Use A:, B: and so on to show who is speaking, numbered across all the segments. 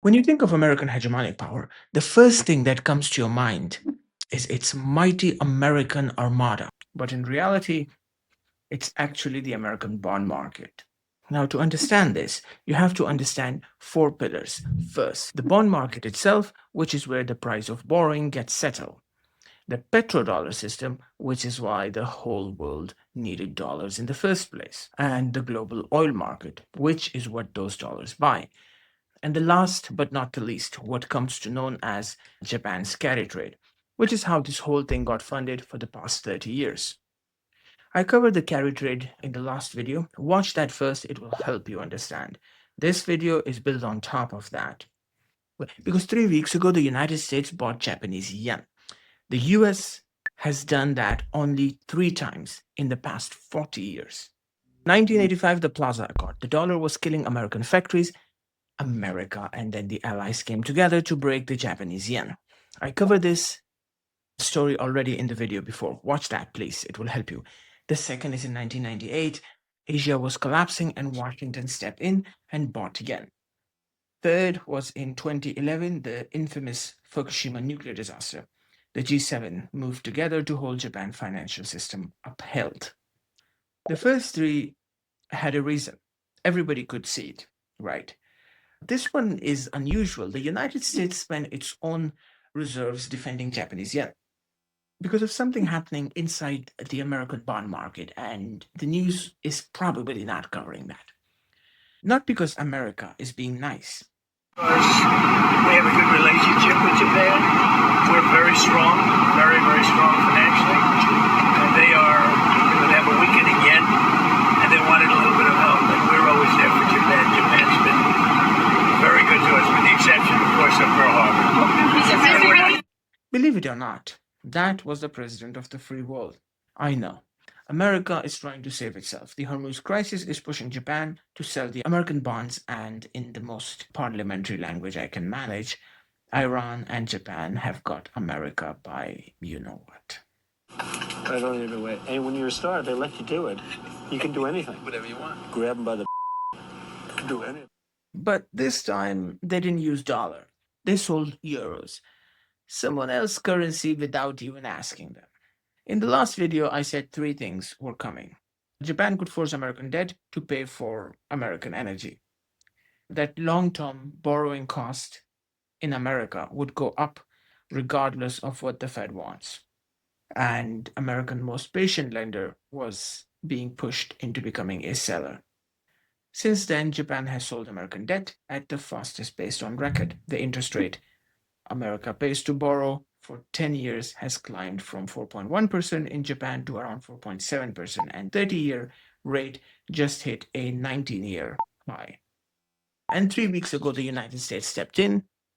A: When you think of American hegemonic power, the first thing that comes to your mind is its mighty American armada. But in reality, it's actually the American bond market. Now, to understand this, you have to understand four pillars. First, the bond market itself, which is where the price of borrowing gets settled. The petrodollar system, which is why the whole world needed dollars in the first place. And the global oil market, which is what those dollars buy. And the last but not the least, what comes to known as Japan's carry trade, which is how this whole thing got funded for the past 30 years. I covered the carry trade in the last video. Watch that first, it will help you understand. This video is built on top of that. Because 3 weeks ago, the United States bought Japanese yen. The US has done that only 3 times in the past 40 years. 1985, the Plaza Accord. The dollar was killing American factories. America and then the Allies came together to break the Japanese yen. I covered this story already in the video before. Watch that, please. It will help you. The second is in 1998. Asia was collapsing and Washington stepped in and bought yen. Third was in 2011, the infamous Fukushima nuclear disaster. The G7 moved together to hold Japan's financial system upheld. The first three had a reason. Everybody could see it, right? This one is unusual. The United States spent its own reserves defending Japanese yen because of something happening inside the American bond market, and the news is probably not covering that. Not because America is being nice.
B: We have a good relationship with Japan. We're very strong, very, very strong financially. And they have a weakening yen, and they wanted a little bit of help, and we're always there for Japan. Japan's been very good to us, with the exception, of course, of Pearl Harbor.
A: Believe it or not, that was the president of the free world. I know. America is trying to save itself. The Hormuz crisis is pushing Japan to sell the American bonds, and in the most parliamentary language I can manage, Iran and Japan have got America by you know what.
C: I don't even know. And when you're a star, they let you do it. You can do anything.
B: Whatever you want.
C: Grab them by the you can do anything.
A: But this time, they didn't use dollar. They sold euros. Someone else's currency without even asking them. In the last video, I said 3 things were coming. Japan could force American debt to pay for American energy. That long-term borrowing cost in America would go up regardless of what the Fed wants. And American most patient lender was being pushed into becoming a seller. Since then, Japan has sold American debt at the fastest pace on record. The interest rate America pays to borrow for 10 years has climbed from 4.1% in Japan to around 4.7%, and 30-year rate just hit a 19-year high. And 3 weeks ago, the United States stepped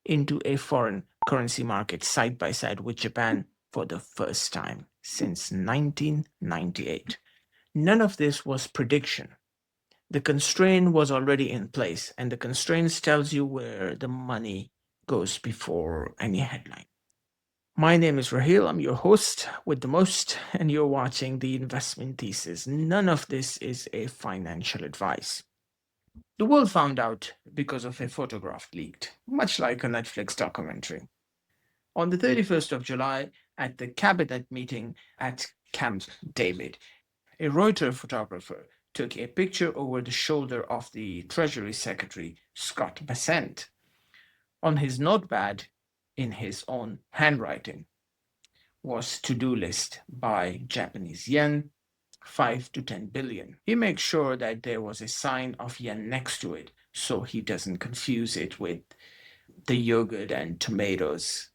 A: into a foreign currency market side by side with Japan for the first time since 1998. None of this was prediction. The constraint was already in place, and the constraints tells you where the money goes before any headline. My name is Rahil. I'm your host with the most, and you're watching The Investment Thesis. None of this is a financial advice. The world found out because of a photograph leaked, much like a Netflix documentary. On the 31st of July, at the cabinet meeting at Camp David, a Reuters photographer took a picture over the shoulder of the Treasury Secretary, Scott Bessent. On his notepad, in his own handwriting, was to-do list by Japanese yen, 5 to 10 billion. He makes sure that there was a sign of yen next to it so he doesn't confuse it with the yogurt and tomatoes,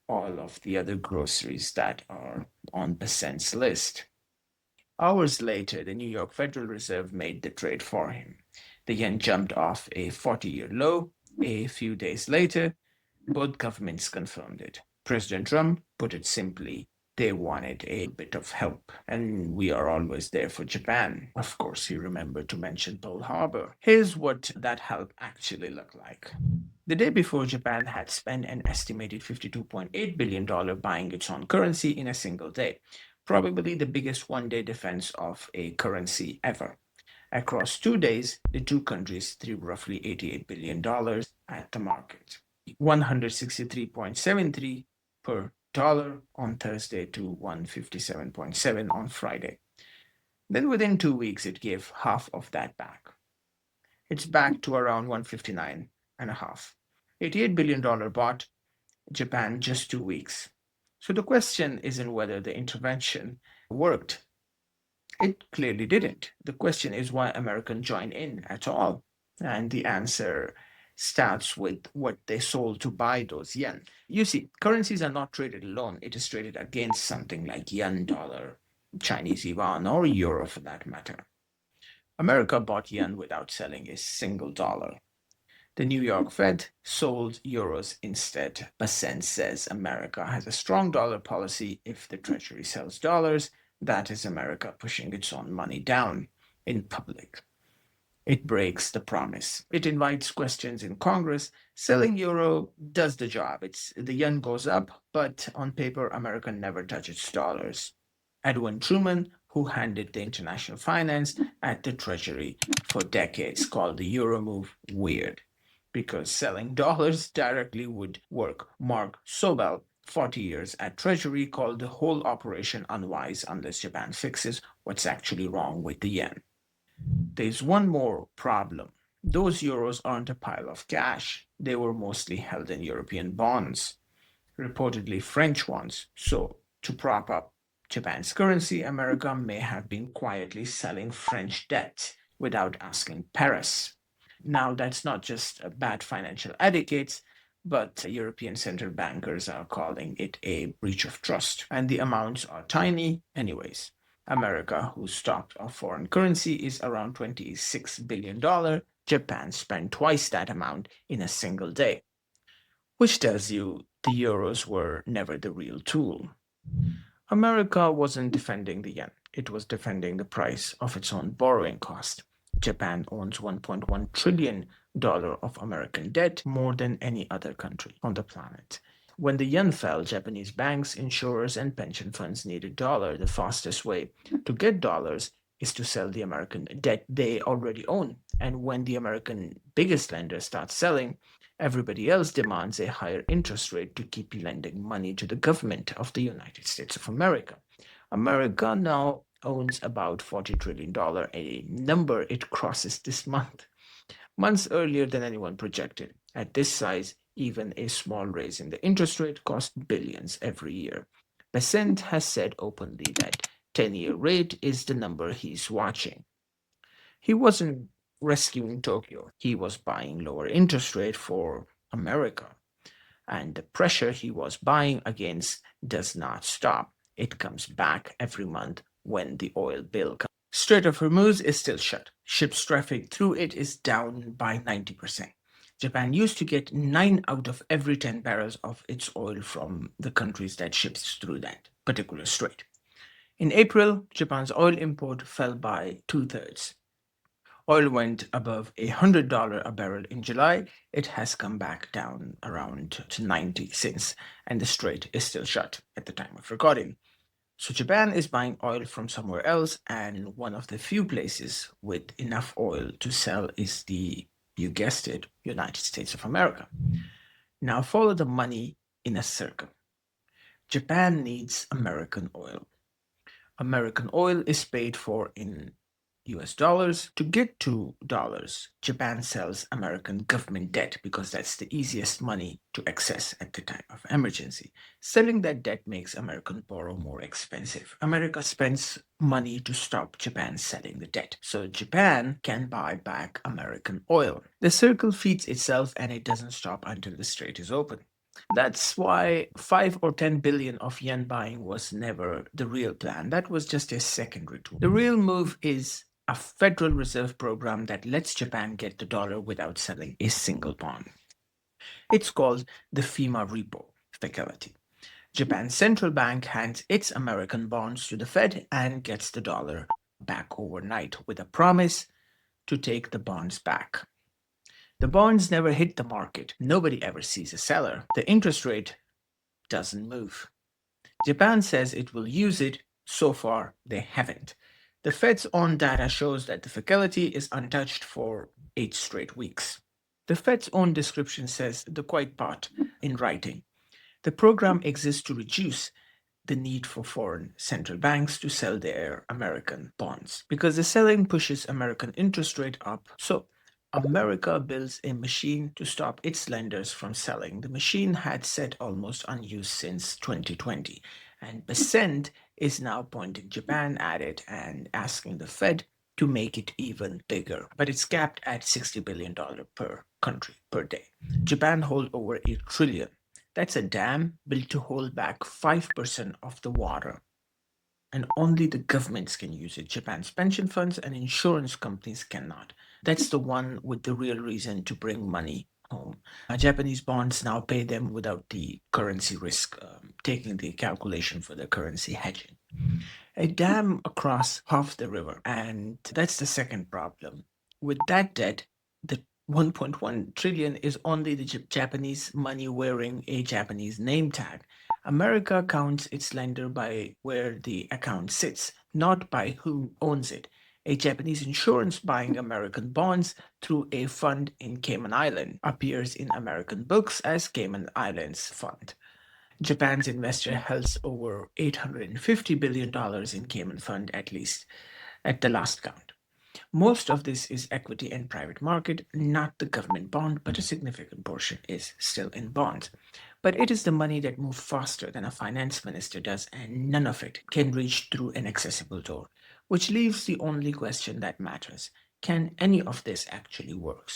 A: all of the other groceries that are on Bessent's list. Hours later, the New York Federal Reserve made the trade for him. The yen jumped off a 40-year low. A few days later, both governments confirmed it. President Trump put it simply, they wanted a bit of help, and we are always there for Japan. Of course, he remembered to mention Pearl Harbor. Here's what that help actually looked like. The day before, Japan had spent an estimated $52.8 billion buying its own currency in a single day, probably the biggest one-day defense of a currency ever. Across 2 days, the two countries threw roughly $88 billion at the market. 163.73 per dollar on Thursday to 157.7 on Friday. Then within 2 weeks, it gave half of that back. It's back to around 159 and a half. $88 billion bought Japan just 2 weeks. So the question isn't whether the intervention worked. It clearly didn't. The question is why Americans join in at all. And the answer starts with what they sold to buy those yen. You see, currencies are not traded alone. It is traded against something like yen, dollar, Chinese yuan, or euro for that matter. America bought yen without selling a single dollar. The New York Fed sold euros instead. Bessent says America has a strong dollar policy. If the Treasury sells dollars, that is America pushing its own money down in public. It breaks the promise. It invites questions in Congress. Selling euro does the job. The yen goes up, but on paper, America never touches dollars. Edwin Truman, who handled the international finance at the Treasury for decades, called the euro move weird because selling dollars directly would work. Mark Sobel, 40 years at Treasury, called the whole operation unwise unless Japan fixes what's actually wrong with the yen. There's one more problem. Those euros aren't a pile of cash. They were mostly held in European bonds, reportedly French ones. So, to prop up Japan's currency, America may have been quietly selling French debt without asking Paris. Now, that's not just a bad financial etiquette, but European central bankers are calling it a breach of trust. And the amounts are tiny, anyways. America, whose stock of foreign currency is around $26 billion, Japan spent twice that amount in a single day, which tells you the euros were never the real tool. America wasn't defending the yen, it was defending the price of its own borrowing cost. Japan owns $1.1 trillion of American debt, more than any other country on the planet. When the yen fell, Japanese banks, insurers, and pension funds needed dollar. The fastest way to get dollars is to sell the American debt they already own. And when the American biggest lender starts selling, everybody else demands a higher interest rate to keep lending money to the government of the United States of America. America now owns about $40 trillion, a number it crosses this month, months earlier than anyone projected. At this size, even a small raise in the interest rate costs billions every year. Bessent has said openly that 10-year rate is the number he's watching. He wasn't rescuing Tokyo. He was buying lower interest rate for America. And the pressure he was buying against does not stop. It comes back every month when the oil bill comes. Strait of Hormuz is still shut. Ships traffic through it is down by 90%. Japan used to get 9 out of every 10 barrels of its oil from the countries that ships through that particular strait. In April, Japan's oil import fell by 2/3. Oil went above $100 a barrel in July. It has come back down around to 90 since, and the strait is still shut at the time of recording. So Japan is buying oil from somewhere else, and one of the few places with enough oil to sell is you guessed it, United States of America. Now follow the money in a circle. Japan needs American oil. American oil is paid for in US dollars. To get to dollars, Japan sells American government debt because that's the easiest money to access at the time of emergency. Selling that debt makes American borrow more expensive. America spends money to stop Japan selling the debt, so Japan can buy back American oil. The circle feeds itself and it doesn't stop until the strait is open. That's why 5 or 10 billion of yen buying was never the real plan. That was just a secondary tool. The real move is a Federal Reserve program that lets Japan get the dollar without selling a single bond. It's called the FEMA repo facility. Japan's central bank hands its American bonds to the Fed and gets the dollar back overnight with a promise to take the bonds back. The bonds never hit the market. Nobody ever sees a seller. The interest rate doesn't move. Japan says it will use it. So far, they haven't. The Fed's own data shows that the fidelity is untouched for 8 straight weeks. The Fed's own description says the quiet part in writing. The program exists to reduce the need for foreign central banks to sell their American bonds because the selling pushes American interest rate up. So America builds a machine to stop its lenders from selling. The machine had sat almost unused since 2020, and Bessent is now pointing Japan at it and asking the Fed to make it even bigger. But it's capped at $60 billion per country per day. Japan holds over 8 trillion. That's a dam built to hold back 5% of the water. And only the governments can use it. Japan's pension funds and insurance companies cannot. That's the one with the real reason to bring money home. Japanese bonds now pay them without the currency risk, taking the calculation for the currency hedging. A dam across half the river. And that's the second problem. With that debt, the 1.1 trillion is only the Japanese money wearing a Japanese name tag. America counts its lender by where the account sits, not by who owns it. A Japanese insurance buying American bonds through a fund in Cayman Island appears in American books as Cayman Islands Fund. Japan's investor holds over $850 billion in Cayman Fund, at least at the last count. Most of this is equity and private market, not the government bond, but a significant portion is still in bonds. But it is the money that moves faster than a finance minister does, and none of it can reach through an accessible door, which leaves the only question that matters. Can any of this actually work?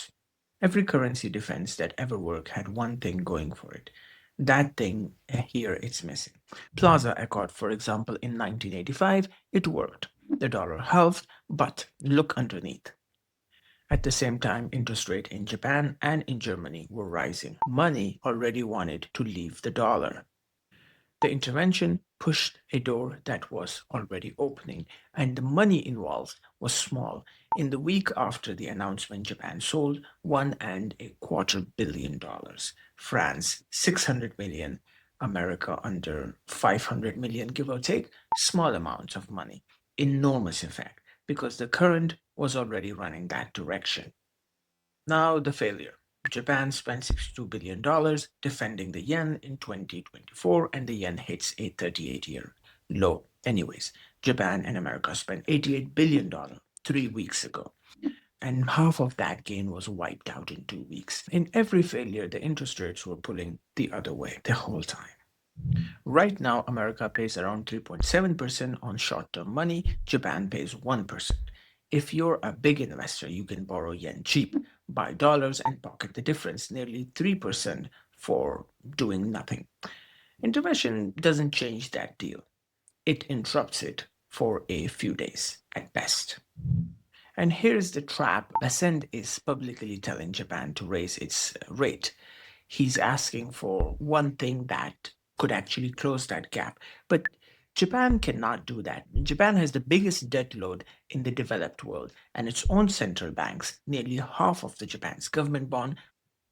A: Every currency defense that ever worked had one thing going for it. That thing here it's missing. Plaza Accord, for example, in 1985, it worked. The dollar halved, but look underneath. At the same time, interest rates in Japan and in Germany were rising. Money already wanted to leave the dollar. The intervention pushed a door that was already opening, and the money involved was small. In the week after the announcement, Japan sold $1.25 billion, France 600 million, America under 500 million, give or take, small amounts of money. Enormous effect because the current was already running that direction. Now the failure. Japan spent $62 billion defending the yen in 2024, and the yen hits a 38-year low. Anyways, Japan and America spent $88 billion 3 weeks ago, and half of that gain was wiped out in 2 weeks. In every failure, the interest rates were pulling the other way the whole time. Right now, America pays around 3.7% on short term money, Japan pays 1%. If you're a big investor, you can borrow yen cheap, buy dollars, and pocket the difference, nearly 3% for doing nothing. Intervention doesn't change that deal, it interrupts it for a few days at best. And here's the trap. Bessent is publicly telling Japan to raise its rate. He's asking for one thing that could actually close that gap. But Japan cannot do that. Japan has the biggest debt load in the developed world, and its own central banks, nearly half of the Japan's government bond,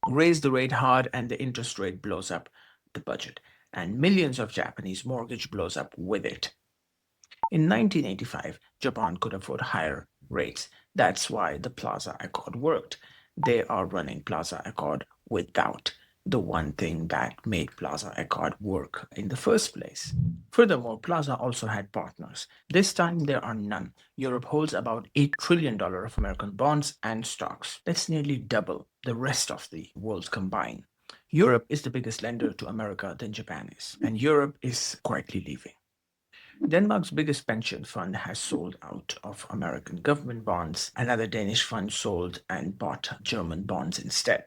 A: raise the rate hard and the interest rate blows up the budget. And millions of Japanese mortgage blows up with it. In 1985, Japan could afford higher rates. That's why the Plaza Accord worked. They are running Plaza Accord without the one thing that made Plaza Accord work in the first place. Furthermore, Plaza also had partners. This time there are none. Europe holds about $8 trillion of American bonds and stocks. That's nearly double the rest of the world combined. Europe is the biggest lender to America than Japan is, and Europe is quietly leaving. Denmark's biggest pension fund has sold out of American government bonds. Another Danish fund sold and bought German bonds instead.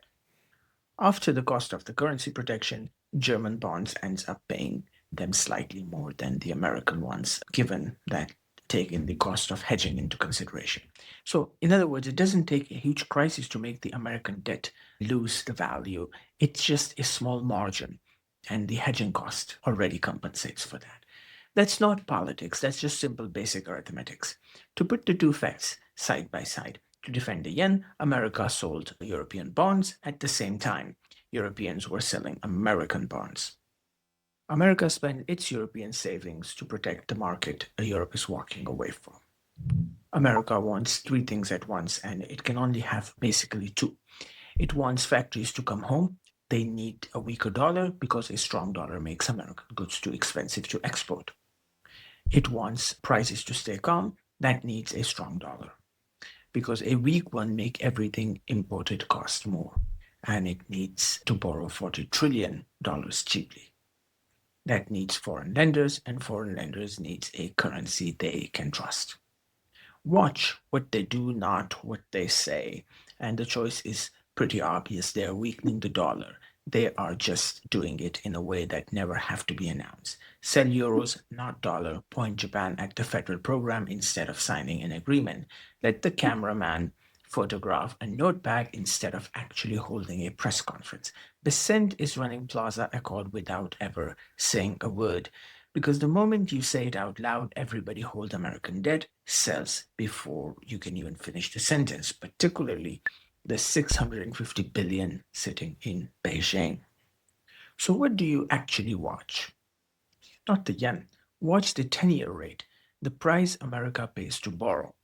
A: After the cost of the currency protection, German bonds ends up paying them slightly more than the American ones, given that taking the cost of hedging into consideration. So, in other words, it doesn't take a huge crisis to make the American debt lose the value. It's just a small margin, and the hedging cost already compensates for that. That's not politics, that's just simple basic arithmetics. To put the two facts side by side, to defend the yen, America sold European bonds at the same time. Europeans were selling American bonds. America spent its European savings to protect the market Europe is walking away from. America wants three things at once, and it can only have basically two. It wants factories to come home. They need a weaker dollar because a strong dollar makes American goods too expensive to export. It wants prices to stay calm. That needs a strong dollar because a weak one make everything imported cost more, and it needs to borrow $40 trillion cheaply. That needs foreign lenders, and foreign lenders needs a currency they can trust. Watch what they do, not what they say. And the choice is pretty obvious. They are weakening the dollar. They are just doing it in a way that never have to be announced. Sell euros, not dollar. Point Japan at the federal program instead of signing an agreement. Let the cameraman photograph a notepad instead of actually holding a press conference. Bessent is running Plaza Accord without ever saying a word. Because the moment you say it out loud, everybody hold American debt sells before you can even finish the sentence, particularly the 650 billion sitting in Beijing. So what do you actually watch? Not the yen. Watch the 10-year rate, the price America pays to borrow.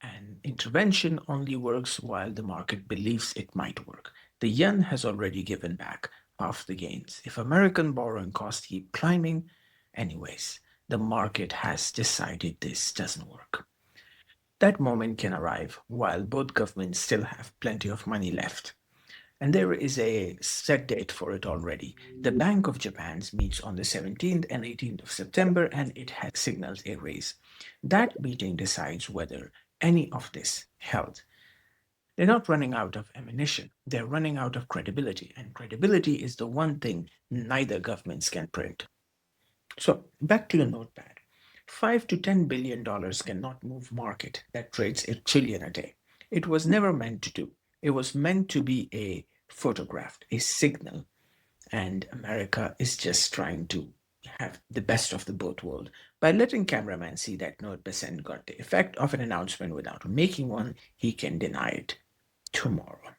A: And intervention only works while the market believes it might work. The yen has already given back half the gains. If American borrowing costs keep climbing, anyways, the market has decided this doesn't work. That moment can arrive while both governments still have plenty of money left. And there is a set date for it already. The Bank of Japan meets on the 17th and 18th of September, and it has signaled a raise. That meeting decides whether any of this held. They're not running out of ammunition, they're running out of credibility. And credibility is the one thing neither governments can print. So back to the notepad. $5 to $10 billion cannot move market that trades a trillion a day. It was never meant to do. It was meant to be a photograph, a signal, and America is just trying to have the best of the both worlds by letting cameraman see that no percent got the effect of an announcement without making one. He can deny it tomorrow.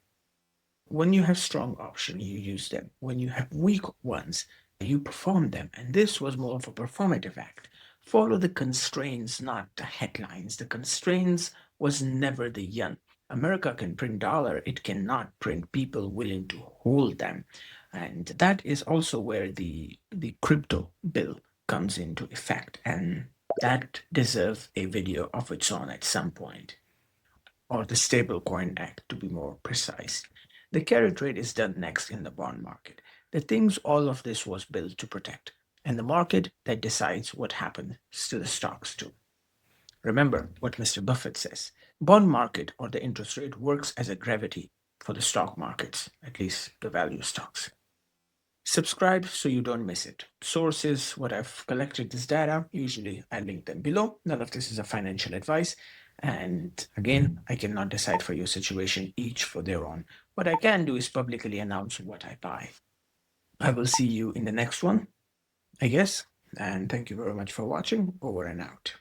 A: When you have strong options, you use them. When you have weak ones, you perform them. And this was more of a performative act. Follow the constraints, not the headlines. The constraints was never the yen. America can print dollar, it cannot print people willing to hold them. And that is also where the crypto bill comes into effect. And that deserves a video of its own at some point, or the Stablecoin Act to be more precise. The carry trade is done next in the bond market. The things all of this was built to protect, and the market that decides what happens to the stocks too. Remember what Mr. Buffett says. Bond market or the interest rate works as a gravity for the stock markets, at least the value stocks. Subscribe so you don't miss it. Sources, what I've collected this data, usually I link them below. None of this is a financial advice. And again, I cannot decide for your situation, each for their own. What I can do is publicly announce what I buy. I will see you in the next one, I guess. And thank you very much for watching. Over and out.